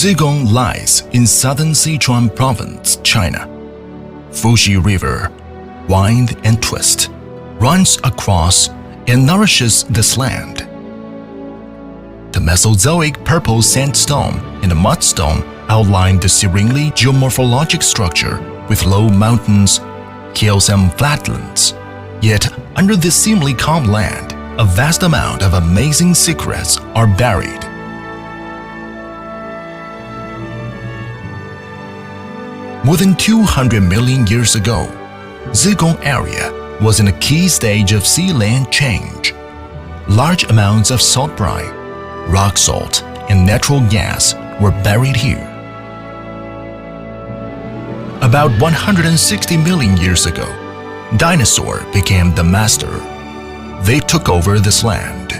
Zigong lies in southern Sichuan Province, China. Fuxi River, wind and twist, runs across and nourishes this land. The Mesozoic purple sandstone and the mudstone outline the serenely geomorphologic structure with low mountains, hills and flatlands. Yet, under this seemingly calm land, a vast amount of amazing secrets are buried. More than 200 million years ago, Zigong area was in a key stage of sea-land change. Large amounts of salt brine, rock salt, and natural gas were buried here. About 160 million years ago, dinosaurs became the master. They took over this land,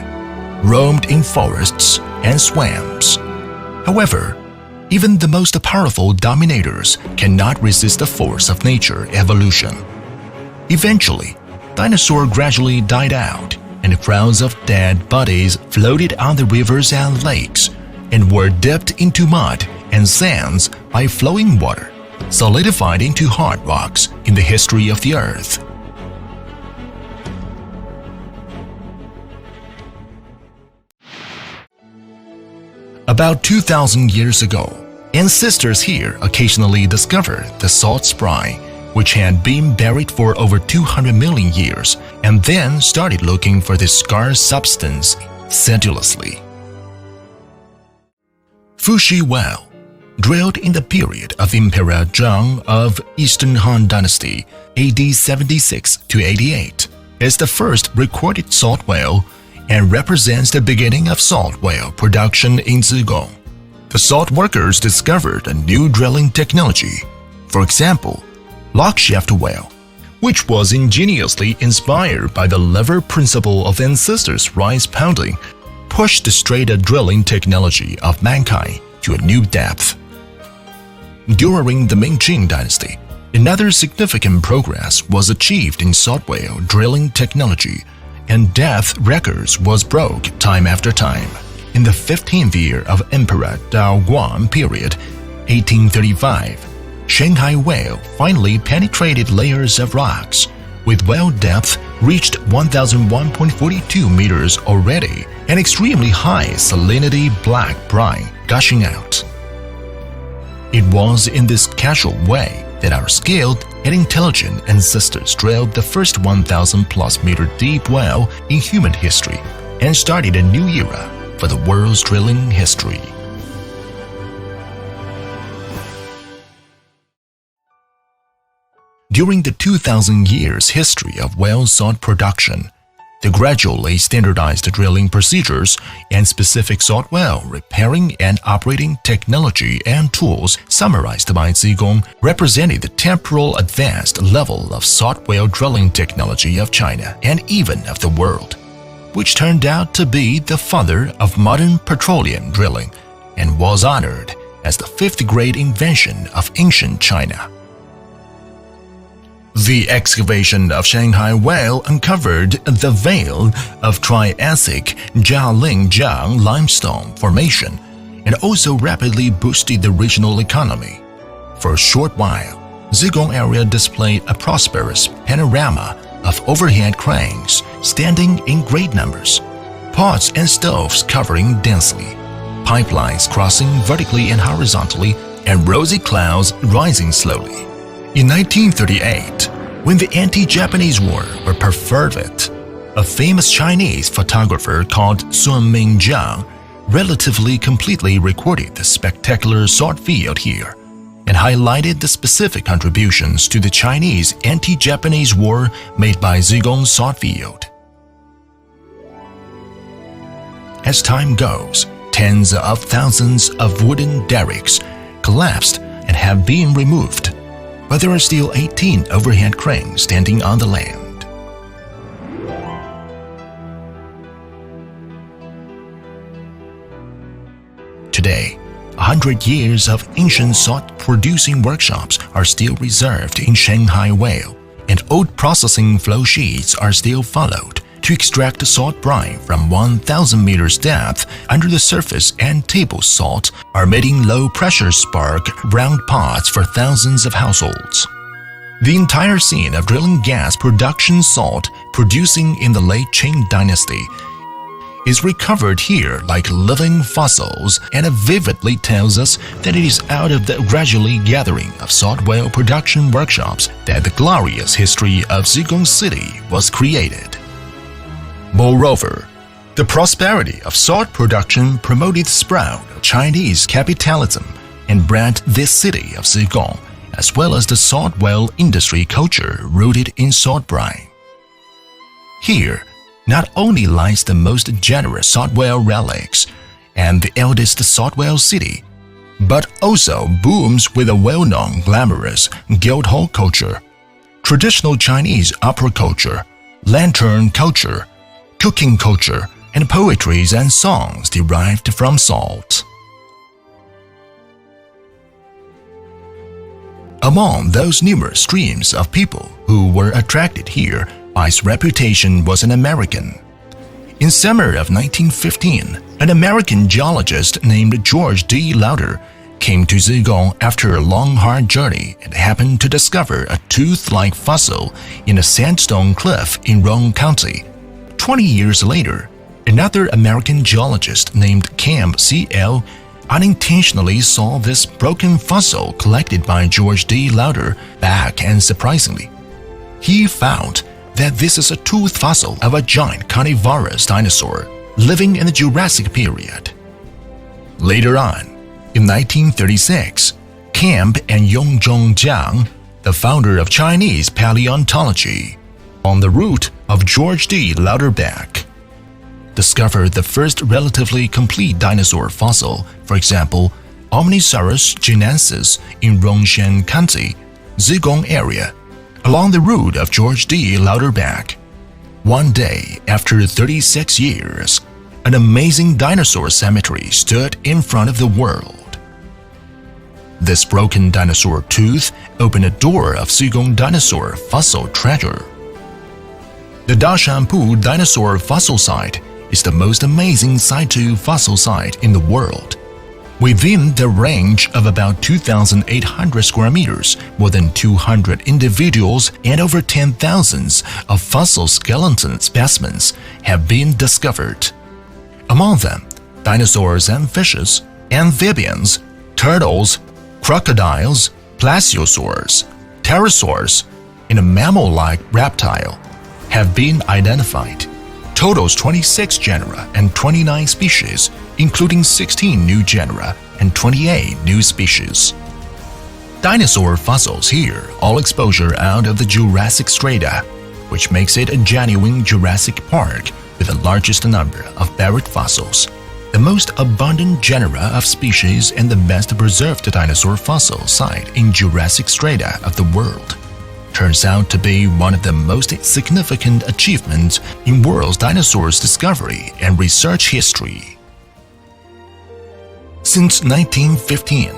roamed in forests and swamps. However, even the most powerful dominators cannot resist the force of nature evolution. Eventually, dinosaurs gradually died out, and crowds of dead bodies floated on the rivers and lakes and were dipped into mud and sands by flowing water, solidified into hard rocks in the history of the earth. About 2,000 years ago, ancestors here occasionally discovered the salt brine, which had been buried for over 200 million years, and then started looking for this scarce substance sedulously. Fuxi Well, drilled in the period of Emperor Zhang of Eastern Han Dynasty, AD 76 to 88, is the first recorded salt well and represents the beginning of salt well production in Zigong. The salt workers discovered a new drilling technology. For example, lock shaft well, which was ingeniously inspired by the lever principle of ancestors' rice pounding, pushed the straight drilling technology of mankind to a new depth. During the Ming-Qing dynasty, another significant progress was achieved in salt well drilling technology, and depth records was broke time after time. In the 15th year of Emperor Daoguang period, 1835, Shanghai well finally penetrated layers of rocks, with well depth reached 1,001.42 meters already, and extremely high salinity black brine gushing out. It was in this casual way that our skilled and intelligent ancestors drilled the first 1,000+ meter deep well in human history and started a new era for the world's drilling history. During the 2,000 years history of well salt production, the gradually standardized drilling procedures and specific salt well repairing and operating technology and tools summarized by Zigong represented the temporal advanced level of salt well drilling technology of China and even of the world, which turned out to be the father of modern petroleum drilling and was honored as the fifth great invention of ancient China. The excavation of Shanghai well uncovered the veil of Triassic Jialingjiang limestone formation and also rapidly boosted the regional economy. For a short while, Zigong area displayed a prosperous panorama of overhead cranes standing in great numbers, pots and stoves covering densely, pipelines crossing vertically and horizontally, and rosy clouds rising slowly. In 1938, when the anti-Japanese war were perfervid, a famous Chinese photographer called Sun Mingjiang relatively completely recorded the spectacular salt field here and highlighted the specific contributions to the Chinese anti-Japanese war made by Zigong salt field. As time goes, tens of thousands of wooden derricks collapsed and have been removed, but there are still 18 overhead cranes standing on the land. Today, 100 years of ancient salt-producing workshops are still reserved in Shanghai well, and old processing flow sheets are still followed to extract salt brine from 1,000 meters depth under the surface, and table salt are made in low-pressure spark round pots for thousands of households. The entire scene of drilling gas production salt producing in the late Qing dynasty is recovered here like living fossils, and it vividly tells us that it is out of the gradually gathering of salt whale production workshops that the glorious history of Zigong City was created. Moreover, the prosperity of salt production promoted the sprout of Chinese capitalism and bred this city of Zigong, as well as the salt whale industry culture rooted in salt brine. Here, not only lies the most generous salt whale relics and the eldest salt whale city, but also booms with a well-known glamorous guildhall culture, traditional Chinese opera culture, lantern culture, cooking culture, and poetries and songs derived from salt. Among those numerous streams of people who were attracted here by its reputation was an American. In summer of 1915, an American geologist named George D. Lauder came to Zigong after a long hard journey and happened to discover a tooth-like fossil in a sandstone cliff in Rong County. 20 years later, another American geologist named Camp C.L. unintentionally saw this broken fossil collected by George D. Lauder back, and surprisingly, he found that this is a tooth fossil of a giant carnivorous dinosaur living in the Jurassic period. Later on, in 1936, Camp and Yongzhong Jiang, the founder of Chinese paleontology, on the route of George D. Lauderback, discovered the first relatively complete dinosaur fossil, for example, Omnisaurus chinensis in Rongshan County, Zigong area, along the route of George D. Lauderback. One day, after 36 years, an amazing dinosaur cemetery stood in front of the world. This broken dinosaur tooth opened a door of Zigong dinosaur fossil treasure. The Dashanpu dinosaur fossil site is the most amazing situ fossil site in the world. Within the range of about 2,800 square meters, more than 200 individuals and over 10,000 of fossil skeleton specimens have been discovered. Among them, dinosaurs and fishes, amphibians, turtles, crocodiles, plesiosaurs, pterosaurs, and a mammal-like reptile have been identified. Totals 26 genera and 29 species, including 16 new genera and 28 new species. Dinosaur fossils here all exposure out of the Jurassic strata, which makes it a genuine Jurassic Park with the largest number of buried fossils, the most abundant genera of species, and the best preserved dinosaur fossil site in Jurassic strata of the world. Turns out to be one of the most significant achievements in world's dinosaurs discovery and research history. Since 1915,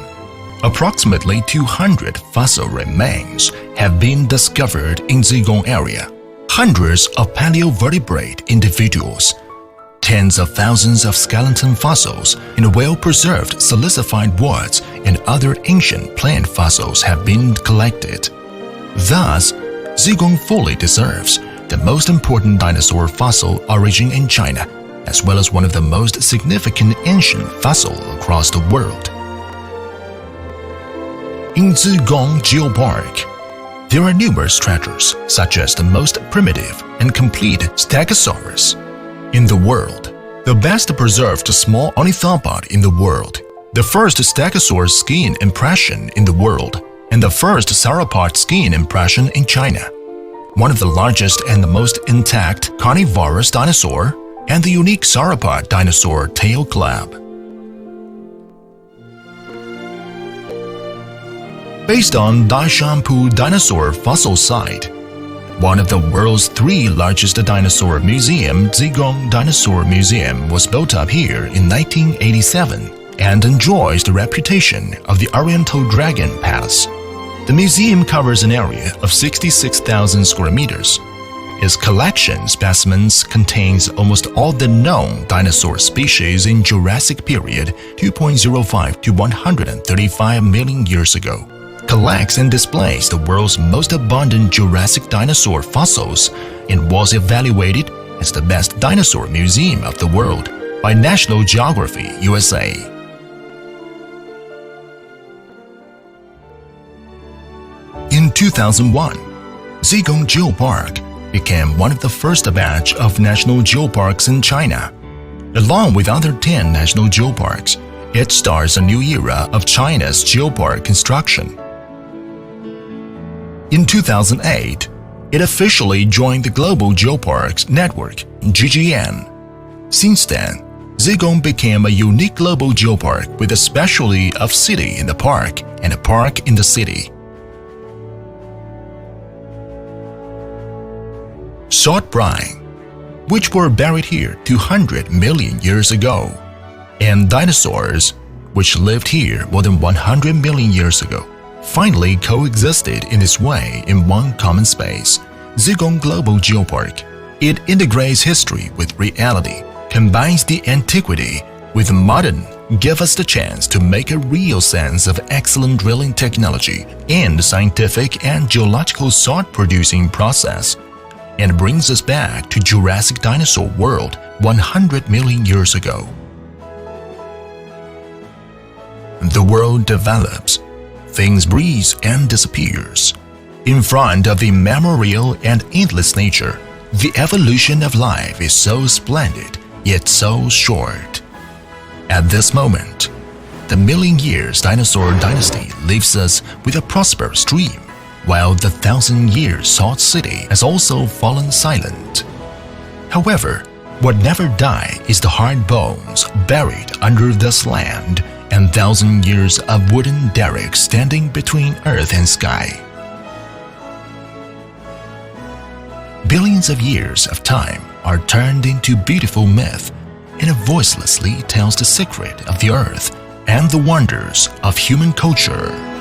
approximately 200 fossil remains have been discovered in Zigong area, hundreds of paleovertebrate individuals, tens of thousands of skeleton fossils, and well-preserved silicified woods and other ancient plant fossils have been collected. Thus, Zigong fully deserves the most important dinosaur fossil origin in China, as well as one of the most significant ancient fossils across the world. In Zigong Geopark, there are numerous treasures, such as the most primitive and complete Stegosaurus in the world, the best preserved small ornithopod in the world, the first Stegosaurus skin impression in the world, and the first sauropod skin impression in China, one of the largest and the most intact carnivorous dinosaur, and the unique sauropod dinosaur tail club. Based on Dashanpu dinosaur fossil site, one of the world's 3 largest dinosaur museum, Zigong Dinosaur Museum, was built up here in 1987 and enjoys the reputation of the Oriental Dragon Palace. The museum covers an area of 66,000 square meters. His collection specimens contains almost all the known dinosaur species in Jurassic period 2.05 to 135 million years ago, collects and displays the world's most abundant Jurassic dinosaur fossils, and was evaluated as the best dinosaur museum of the world by National Geography USA. In 2001, Zigong Geopark became one of the first batch of national geoparks in China. Along with other 10 national geoparks, it starts a new era of China's geopark construction. In 2008, it officially joined the Global Geoparks Network, GGN. Since then, Zigong became a unique global geopark with a specialty of city in the park and a park in the city. Salt brine, which were buried here 200 million years ago, and dinosaurs, which lived here more than 100 million years ago, finally coexisted in this way in one common space, Zigong Global Geopark. It integrates history with reality, combines the antiquity with modern, give us the chance to make a real sense of excellent drilling technology and the scientific and geological salt-producing process, and brings us back to Jurassic dinosaur world 100 million years ago. The world develops, things breathe and disappears. In front of the memorial and endless nature, the evolution of life is so splendid yet so short. At this moment, the million years dinosaur dynasty leaves us with a prosperous dream, while the 1,000-year salt city has also fallen silent. However, what never die is the hard bones buried under this land and 1,000 years of wooden derricks standing between earth and sky. Billions of years of time are turned into beautiful myth, and it voicelessly tells the secret of the earth and the wonders of human culture.